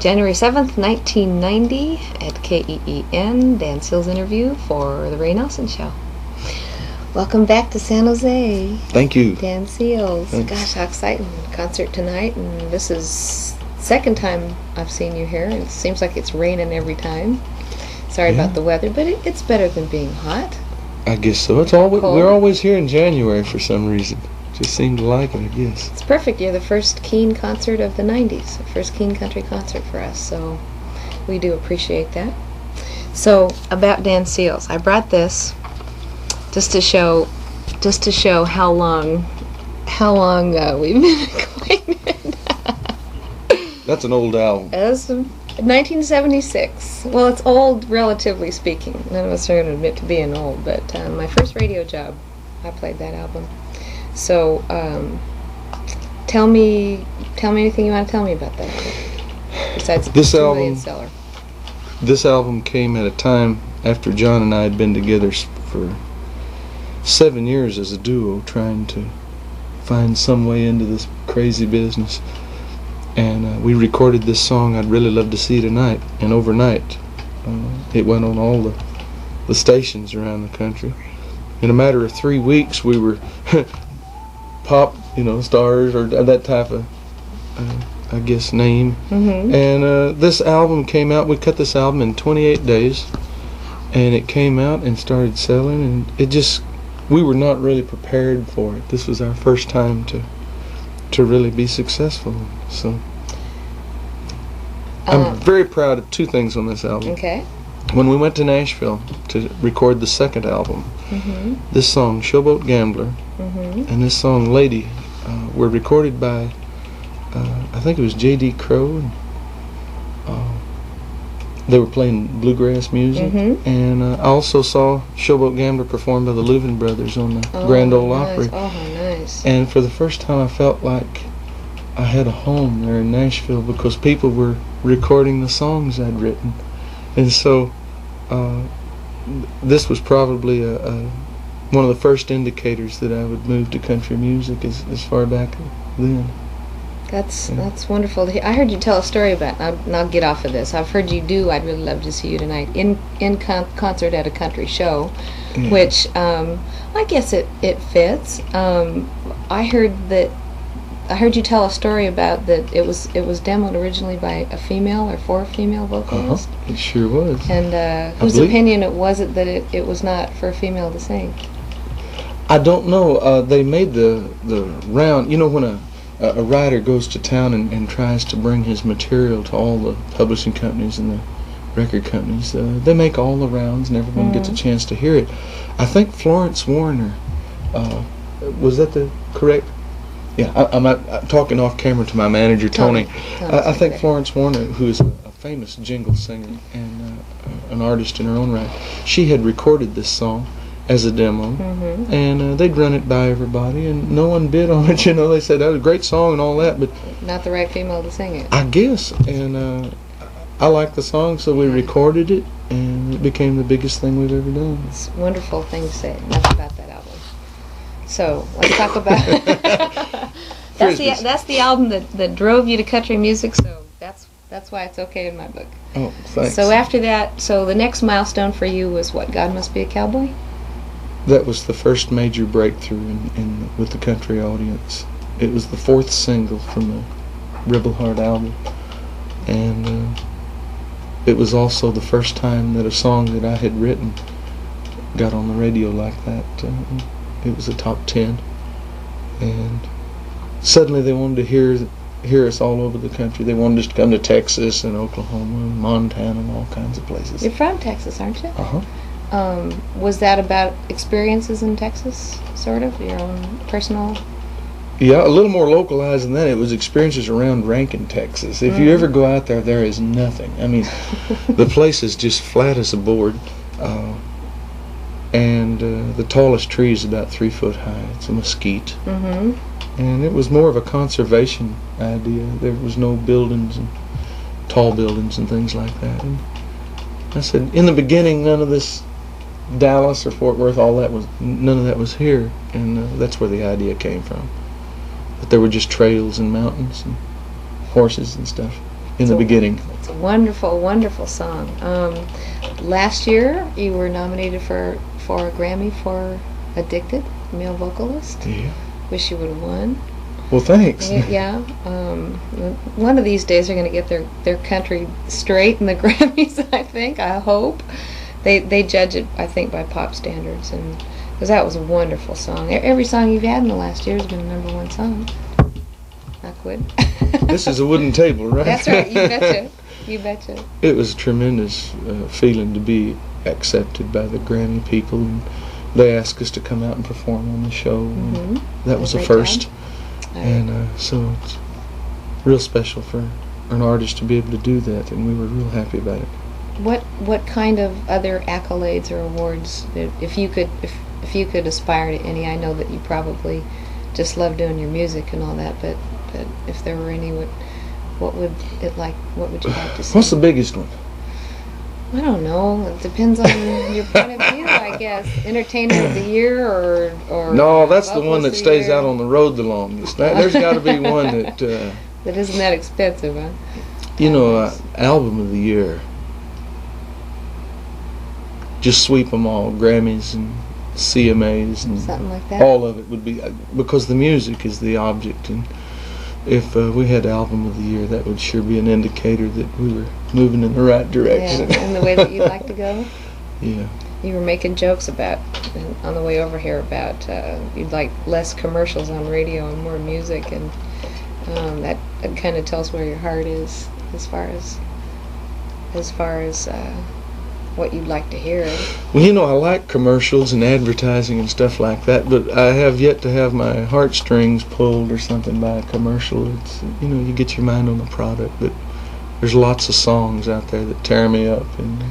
January 7th, 1990 at KEEN, Dan Seals interview for The Ray Nelson Show. Welcome back to San Jose. Thank you. Dan Seals. Thanks. Gosh, how exciting. Concert tonight, and this is second time I've seen you here, and it seems like it's raining every time. Sorry about the weather, but it's better than being hot. I guess so. It's always, we're always here in January for some reason. Just seem to like it, I guess. It's perfect. You're the first Keen concert of the 90s, the first Keen country concert for us, so we do appreciate that. So, about Dan Seals, I brought this just to show how long we've been acquainted. That's an old album. As 1976. Well, it's old, relatively speaking. None of us are going to admit to being old, but my first radio job, I played that album. So, tell me anything you want to tell me about that album, besides the Sicilian Seller. This album came at a time after John and I had been together for 7 years as a duo, trying to find some way into this crazy business. And we recorded this song, I'd Really Love to See You Tonight, and overnight it went on all the stations around the country. In a matter of 3 weeks, we were pop, stars, or that type of, I guess, name. Mm-hmm. And this album came out, we cut this album in 28 days, and it came out and started selling, and we were not really prepared for it. This was our first time to really be successful. So I'm very proud of two things on this album. Okay. When we went to Nashville to record the second album, this song, Showboat Gambler, and this song, Lady, were recorded by, I think it was J.D. Crowe. And, they were playing bluegrass music. And I also saw Showboat Gambler performed by the Louvin Brothers on the Grand Ole Opry. Oh, how nice. And for the first time I felt like I had a home there in Nashville, because people were recording the songs I'd written. And so this was probably one of the first indicators that I would move to country music as far back then. That's wonderful to hear. I heard you tell a story about, and I'll get off of this. I've heard you do I'd Really Love to See You Tonight in concert at a country show, which I guess it fits. I heard you tell a story about that it was demoed originally by a female or four female vocalists. It sure was. And whose opinion was it that it was not for a female to sing? I don't know. They made the round. When a writer goes to town and tries to bring his material to all the publishing companies and the record companies, they make all the rounds and everyone gets a chance to hear it. I think Florence Warner, was that the correct? Yeah, I'm talking off camera to my manager, Tony. I think Florence Warner, who is a famous jingle singer and an artist in her own right, she had recorded this song as a demo, and they'd run it by everybody, and no one bid on it. They said that was a great song and all that, but not the right female to sing it, I guess. And I liked the song, so we recorded it, and it became the biggest thing we've ever done. It's a wonderful thing to say. Enough about that album. So let's talk about that's the album that drove you to country music. So that's why it's okay in my book. Oh, thanks. So after that, the next milestone for you was what? God Must Be a Cowboy? That was the first major breakthrough with the country audience. It was the fourth single from the Rebel Heart album, and it was also the first time that a song that I had written got on the radio like that. It was a top 10, and suddenly they wanted to hear us all over the country. They wanted us to come to Texas and Oklahoma and Montana and all kinds of places. You're from Texas, aren't you? Was that about experiences in Texas, sort of, your own personal? Yeah, a little more localized than that. It was experiences around Rankin, Texas. If you ever go out there is nothing. I mean, the place is just flat as a board, and the tallest tree is about 3 foot high. It's a mesquite. And it was more of a conservation idea. There was no buildings and tall buildings and things like that. And I said, in the beginning, none of this Dallas or Fort Worth, none of that was here, and that's where the idea came from. That there were just trails and mountains and horses and stuff. in the beginning. It's a wonderful, wonderful song. Last year, you were nominated for a Grammy for Addicted, male vocalist. Yeah. Wish you would have won. Well, thanks. Yeah. One of these days they're going to get their country straight in the Grammys, I think. I hope. They judge it, I think, by pop standards, and because that was a wonderful song. Every song you've had in the last year has been a #1 song. I quit. This is a wooden table, right? That's right. You betcha. You betcha. It was a tremendous feeling to be accepted by the Grammy people, and they asked us to come out and perform on the show. And that was a first, and so it's real special for an artist to be able to do that, and we were real happy about it. What kind of other accolades or awards, if you could aspire to any? I know that you probably just love doing your music and all that, but if there were any, what would you like to see? What's the biggest one? I don't know. It depends on your point of view, I guess. Entertainer of the Year or no, that's the one that stays year. out on the road the longest. There's got to be one that that isn't that expensive, huh? You know, Album of the Year. Just sweep them all, Grammys and CMAs and something like that. All of it would be, because the music is the object, and if we had Album of the Year, that would sure be an indicator that we were moving in the right direction. Yeah, in the way that you'd like to go. Yeah. You were making jokes about, on the way over here, about you'd like less commercials on radio and more music, and that kind of tells where your heart is as far as what you'd like to hear. Well, you know, I like commercials and advertising and stuff like that, but I have yet to have my heartstrings pulled or something by a commercial. It's, you know, you get your mind on the product, but there's lots of songs out there that tear me up. And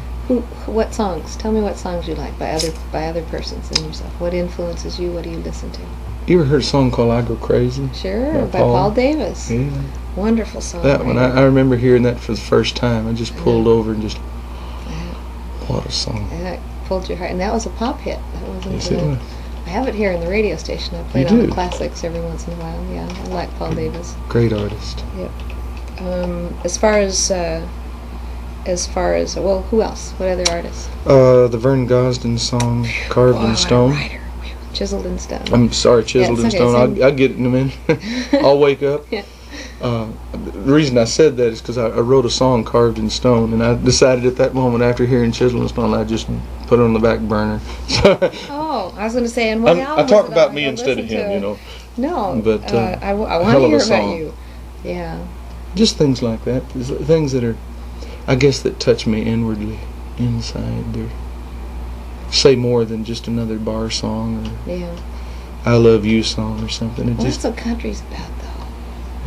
what songs? Tell me what songs you like by other persons than yourself. What influences you? What do you listen to? You ever heard a song called "I Go Crazy"? Sure, by Paul Davis. Yeah. Wonderful song. That one, I remember hearing that for the first time. I just pulled over and just, what a song. And that pulled your heart, and that was a pop hit. That wasn't. Yes, it was. I have it here in the radio station. I play it on the classics every once in a while. Yeah, I like Paul Davis. Great artist. Yep. As far as well, who else? What other artists? The Vern Gosdin song "Carved in Stone." Writer. Chiseled in stone. I'm sorry, Chiseled in Stone. I'll get it in a minute. I'll wake up. Yeah. The reason I said that is because I wrote a song, "Carved in Stone," and I decided at that moment, after hearing "Chiseled in Stone," I just put it on the back burner. Oh, I was going to say, and what album I talk was about it? me instead of him, you know. No, but I want to hear about you. Yeah. Just things like that. Things that are, I guess, that touch me inwardly, inside. They're say more than just another bar song or "I Love You" song or something. That's what country's about, though.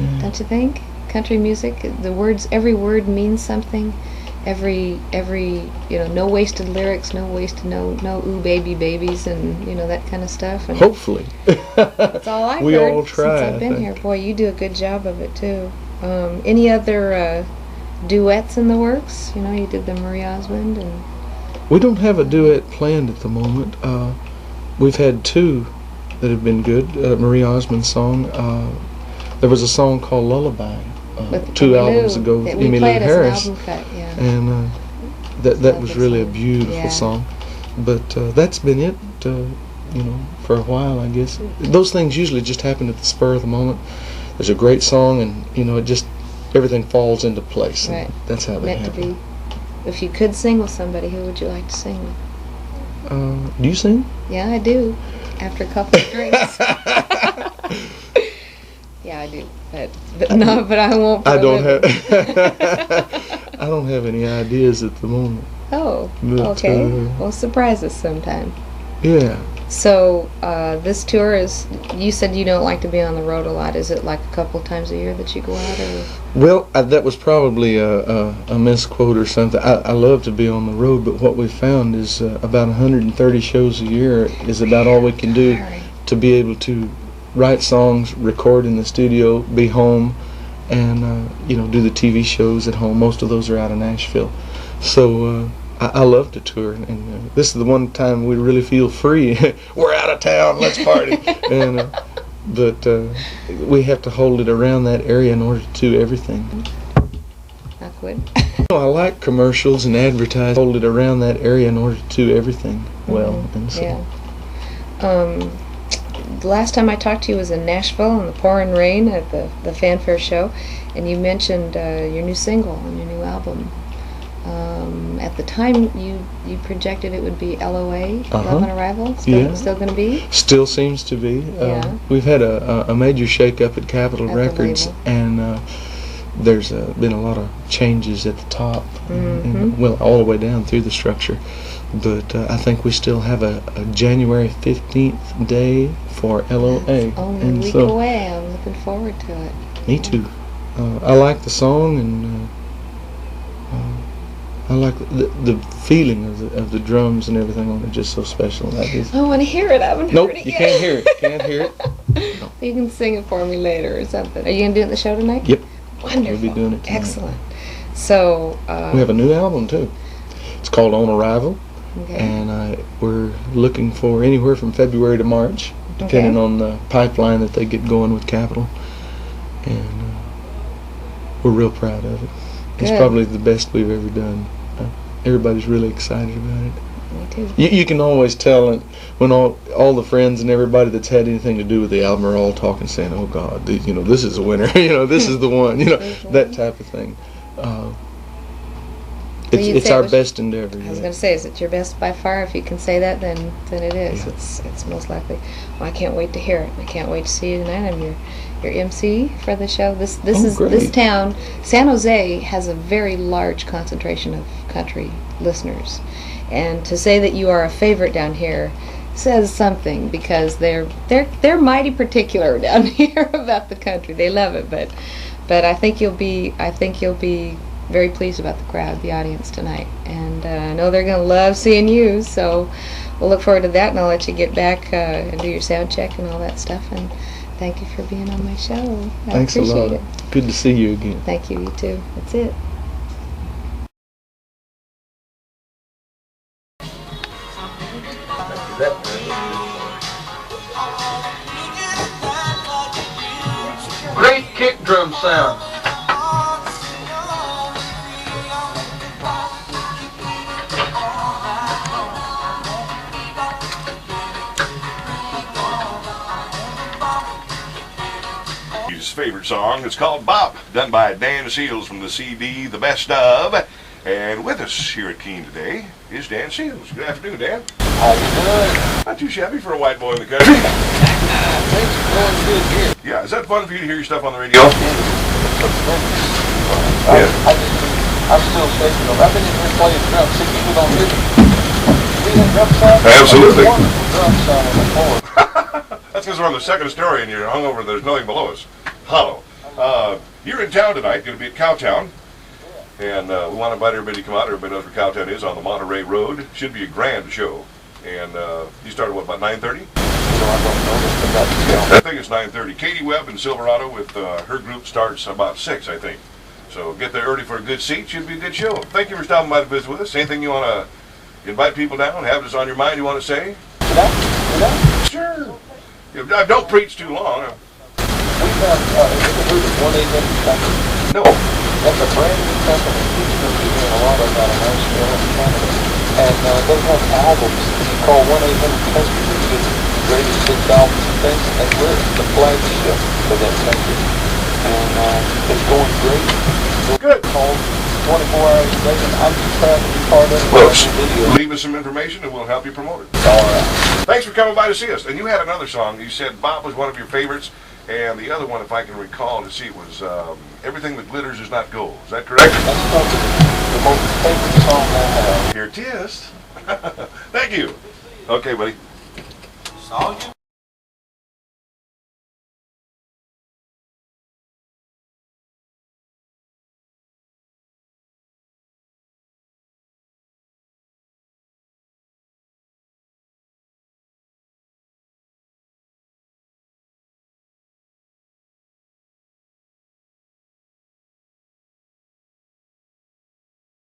Yeah. Don't you think? Country music, the words, every word means something. Every no wasted lyrics, no ooh baby babies, and that kind of stuff. And hopefully. That's all I've we heard all try, since I've been here. Boy, you do a good job of it too. Any other duets in the works? You did the Marie Osmond and. We don't have a duet planned at the moment. We've had two that have been good. Marie Osmond's song. There was a song called "Lullaby" 2 albums ago with Emmylou Harris, and that was really a beautiful song. But that's been it. For a while, I guess. Those things usually just happen at the spur of the moment. There's a great song, and it just everything falls into place. Right. That's how they happen. If you could sing with somebody, who would you like to sing with? Do you sing? Yeah, I do. After a couple of drinks. Yeah, I do. But I won't. I don't have any ideas at the moment. Oh, but, okay. Well, surprise us sometime. Yeah. So this tour is. You said you don't like to be on the road a lot. Is it like a couple of times a year that you go out, or? Well, that was probably a misquote or something. I love to be on the road, but what we found is about 130 shows a year is about all we can do to be able to write songs, record in the studio, be home, and do the TV shows at home. Most of those are out of Nashville, so I love to tour, and this is the one time we really feel free. We're out of town, let's party. But we have to hold it around that area in order to do everything. would. I like commercials and advertising. Hold it around that area in order to do everything well. And so. Yeah. The last time I talked to you was in Nashville in the pouring rain at the Fanfare show, and you mentioned your new single and your new album. At the time, you projected it would be LOA, Love on Arrival. Still going to be? Still seems to be. Yeah. We've had a major shake-up at Capitol Records, and there's been a lot of changes at the top, and, well, all the way down through the structure. But I think we still have a January 15th day for LOA. It's only a week away. I'm looking forward to it. Me too. I like the song, and I like the feeling of the drums and everything on it. Just so special. I want to hear it. I haven't heard it yet. You can't hear it. Can't hear it. No. You can sing it for me later or something. Are you going to do it in the show tonight? Yep. Wonderful. We'll be doing it tonight. Excellent. So we have a new album too. It's called On Arrival. Okay. And we're looking for anywhere from February to March, depending on the pipeline that they get going with Capitol. And we're real proud of it. It's probably the best we've ever done. Everybody's really excited about it. Me too. You can always tell when all the friends and everybody that's had anything to do with the album are all talking, saying, "Oh God, this is a winner. This is the one." That type of thing. It's our best endeavor. I was going to say, is it your best by far? If you can say that, then it is. Yeah. It's most likely. Well, I can't wait to hear it. I can't wait to see you tonight. I'm your MC for the show. This town, San Jose, has a very large concentration of country listeners, and to say that you are a favorite down here says something, because they're mighty particular down here about the country. They love it, but I think you'll be very pleased about the crowd, the audience tonight, and I know they're going to love seeing you, so we'll look forward to that, and I'll let you get back and do your sound check and all that stuff, and thank you for being on my show. Thanks a lot. It. Good to see you again. Thank you, you too. That's it. Great kick drum sound. His favorite song. It's called Bop, done by Dan Seals from the CD The Best Of. And with us here at Keene today is Dan Seals. Good afternoon, Dan. How you doing? Not too shabby for a white boy in the country. Things are going good here. Yeah, is that fun for you to hear your stuff on the radio? Yeah. I'm still shaking them. I've been in here playing drums. See, you was on here. See that drum sound? Absolutely. Drum sound on the floor. That's because we're on the second story and you're hung over and there's nothing below us. Hollow. You're in town tonight, going to be at Cowtown. And we want to invite everybody to come out. Everybody knows where Cowtown is, on the Monterey Road. Should be a grand show. And you started, what, about 9:30? I think it's 9:30. Katie Webb in Silverado with her group starts about 6, I think. So get there early for a good seat. Should be a good show. Thank you for stopping by to visit with us. Anything you want to invite people down? Have this on your mind you want to say? Sure. Don't preach too long. We've got, unedited country. No. That's a brand new company. It's going to be doing a lot of that in Nashville and Canada. And they have albums. You call 1-800-Country to get the greatest hits albums and things. And we're the flagship for that country. And it's going great. Good. Called 24 hours a day, and I'm just proud to be part of it. Well, leave us some information and we'll help you promote it. All right. Thanks for coming by to see us. And you had another song. You said Bop was one of your favorites. And the other one, if I can recall to see, was Everything That Glitters Is Not Gold. Is that correct? That's probably the most favorite song I have. Here it is. Thank you. Okay, buddy. Saw you